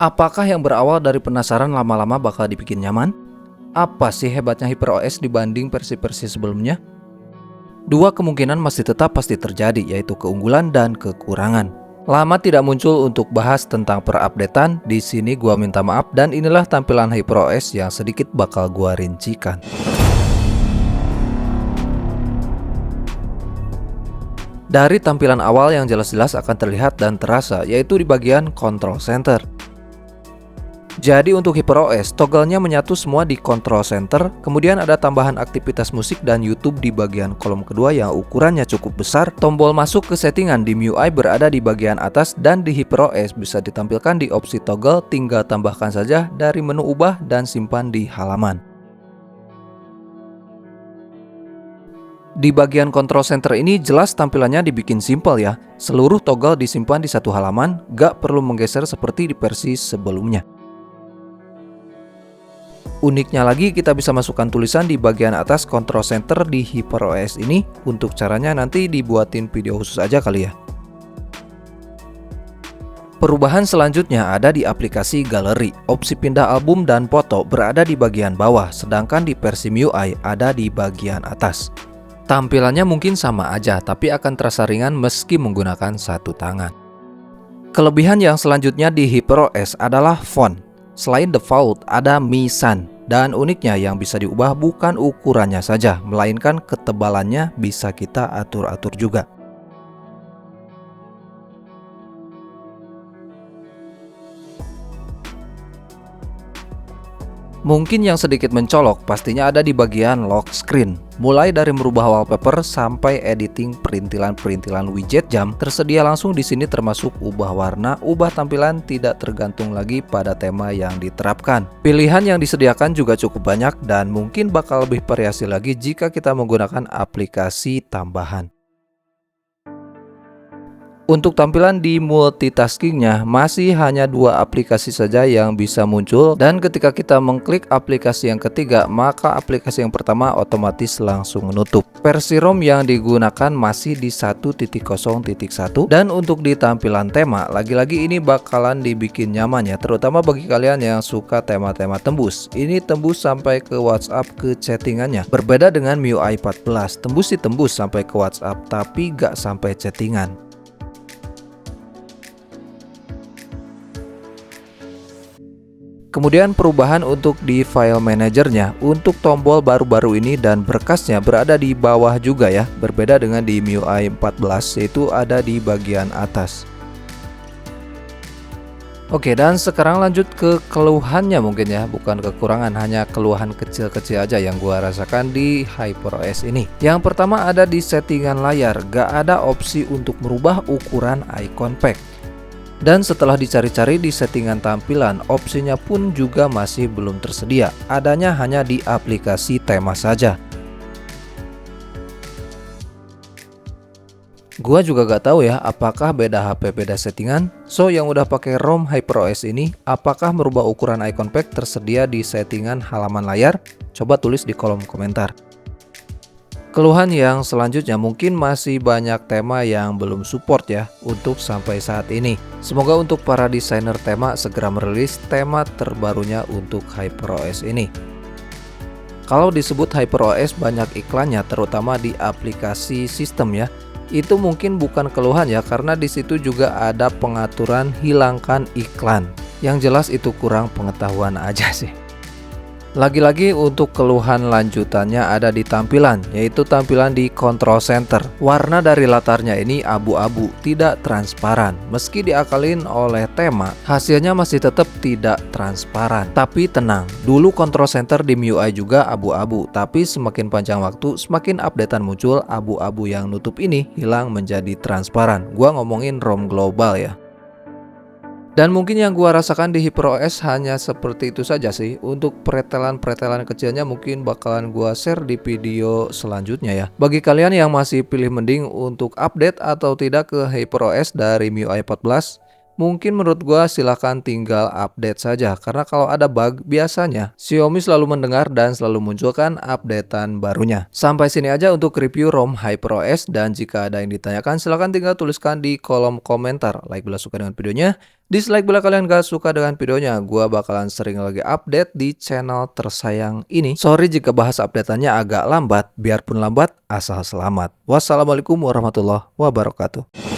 Apakah yang berawal dari penasaran lama-lama bakal dibikin nyaman? Apa sih hebatnya HyperOS dibanding versi-versi sebelumnya? Dua kemungkinan masih tetap pasti terjadi, yaitu keunggulan dan kekurangan. Lama tidak muncul untuk bahas tentang perupdatean, di sini gua minta maaf dan inilah tampilan HyperOS yang sedikit bakal gua rincikan. Dari tampilan awal yang jelas-jelas akan terlihat dan terasa, yaitu di bagian Control Center. Jadi untuk HyperOS, toggle-nya menyatu semua di Control Center, kemudian ada tambahan aktivitas musik dan YouTube di bagian kolom kedua yang ukurannya cukup besar. Tombol masuk ke settingan di MIUI berada di bagian atas dan di HyperOS bisa ditampilkan di opsi toggle, tinggal tambahkan saja dari menu ubah dan simpan di halaman. Di bagian Control Center ini jelas tampilannya dibikin simple ya. Seluruh toggle disimpan di satu halaman, gak perlu menggeser seperti di versi sebelumnya. Uniknya lagi, kita bisa masukkan tulisan di bagian atas Control Center di HyperOS ini. Untuk caranya nanti dibuatin video khusus aja kali ya. Perubahan selanjutnya ada di aplikasi Gallery. Opsi pindah album dan foto berada di bagian bawah, sedangkan di versi MIUI ada di bagian atas. Tampilannya mungkin sama aja, tapi akan terasa ringan meski menggunakan satu tangan. Kelebihan yang selanjutnya di HyperOS adalah font. Selain default, ada Mi Sans. Dan uniknya yang bisa diubah bukan ukurannya saja, melainkan ketebalannya bisa kita atur-atur juga. Mungkin yang sedikit mencolok pastinya ada di bagian lock screen. Mulai dari merubah wallpaper sampai editing perintilan-perintilan widget jam tersedia langsung di sini, termasuk ubah warna, ubah tampilan tidak tergantung lagi pada tema yang diterapkan. Pilihan yang disediakan juga cukup banyak dan mungkin bakal lebih variasi lagi jika kita menggunakan aplikasi tambahan. Untuk tampilan di multitaskingnya masih hanya dua aplikasi saja yang bisa muncul, dan ketika kita mengklik aplikasi yang ketiga maka aplikasi yang pertama otomatis langsung menutup. Versi ROM yang digunakan masih di 1.0.1 dan untuk di tampilan tema lagi-lagi ini bakalan dibikin nyaman ya, terutama bagi kalian yang suka tema-tema tembus. Ini tembus sampai ke WhatsApp ke chattingannya. Berbeda dengan MIUI 14, tembus ditembus sampai ke WhatsApp tapi gak sampai chattingan. Kemudian perubahan untuk di file manajernya, untuk tombol baru-baru ini dan berkasnya berada di bawah juga ya, berbeda dengan di MIUI 14 yaitu ada di bagian atas. Oke, dan sekarang lanjut ke keluhannya mungkin ya, bukan kekurangan, hanya keluhan kecil-kecil aja yang gua rasakan di HyperOS ini. Yang pertama ada di settingan layar, gak ada opsi untuk merubah ukuran icon pack. Dan setelah dicari-cari di settingan tampilan, opsinya pun juga masih belum tersedia. Adanya hanya di aplikasi tema saja. Gua juga gak tahu ya, apakah beda HP beda settingan. So yang udah pakai ROM HyperOS ini, apakah merubah ukuran icon pack tersedia di settingan halaman layar? Coba tulis di kolom komentar. Keluhan yang selanjutnya mungkin masih banyak tema yang belum support ya untuk sampai saat ini. Semoga untuk para desainer tema segera merilis tema terbarunya untuk HyperOS ini. Kalau disebut HyperOS banyak iklannya, terutama di aplikasi sistem ya. Itu mungkin bukan keluhan ya, karena di situ juga ada pengaturan hilangkan iklan. Yang jelas itu kurang pengetahuan aja sih. Lagi-lagi untuk keluhan lanjutannya ada di tampilan, yaitu tampilan di Control Center. Warna dari latarnya ini abu-abu, tidak transparan. Meski diakalin oleh tema, hasilnya masih tetap tidak transparan. Tapi tenang, dulu Control Center di MIUI juga abu-abu, tapi semakin panjang waktu, semakin updatean muncul, abu-abu yang nutup ini hilang menjadi transparan. Gua ngomongin ROM global ya. Dan mungkin yang gua rasakan di HyperOS hanya seperti itu saja sih. Untuk pretelan-pretelan kecilnya mungkin bakalan gua share di video selanjutnya ya. Bagi kalian yang masih pilih mending untuk update atau tidak ke HyperOS dari MIUI 14, Mungkin menurut gua silahkan tinggal update saja, karena kalau ada bug biasanya Xiaomi selalu mendengar dan selalu munculkan updatean barunya. Sampai sini aja untuk review ROM HyperOS, dan jika ada yang ditanyakan silahkan tinggal tuliskan di kolom komentar. Like bila suka dengan videonya, dislike bila kalian gak suka dengan videonya. Gua bakalan sering lagi update di channel tersayang ini. Sorry jika bahas updateannya agak lambat, biarpun lambat asal selamat. Wassalamualaikum warahmatullahi wabarakatuh.